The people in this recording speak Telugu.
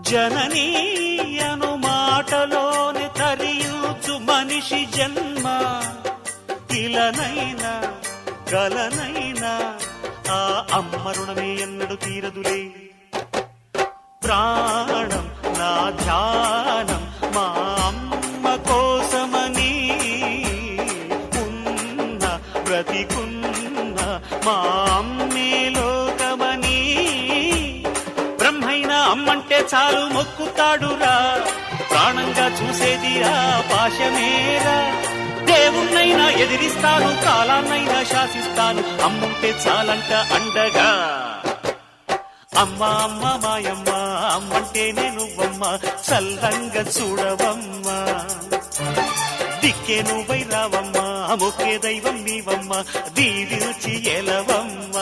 జననీ అను మాటలోని తరియుచు మనిషి జన్మ ఇలనైనా గలనైనా ఆ అమ్మ రుణమే ఎన్నడు తీరదులే. ప్రాణం నా ధ్యానం మా అమ్మ కోసమని ఉన్న బ్రతికున్న మా అమ్మే లోకమని బ్రహ్మైనా అమ్మంటే చాలు మొక్కుతాడురా. ప్రాణంగా చూసేది ఆ పాశమేరా. దేవుణ్ణైనా ఎదిరిస్తాను, కాలాన్నైనా శాసిస్తాను, అమ్ముంటే చాలంట అండగా. అమ్మ అమ్మ మాయమ్మ అమ్మంటే నువ్వమ్మ, చల్లంగా చూడవమ్మ. దిక్కే నువ్వై రావమ్మ, మొక్కే దైవం నీవమ్మ, దీవించి ఎలవమ్మ.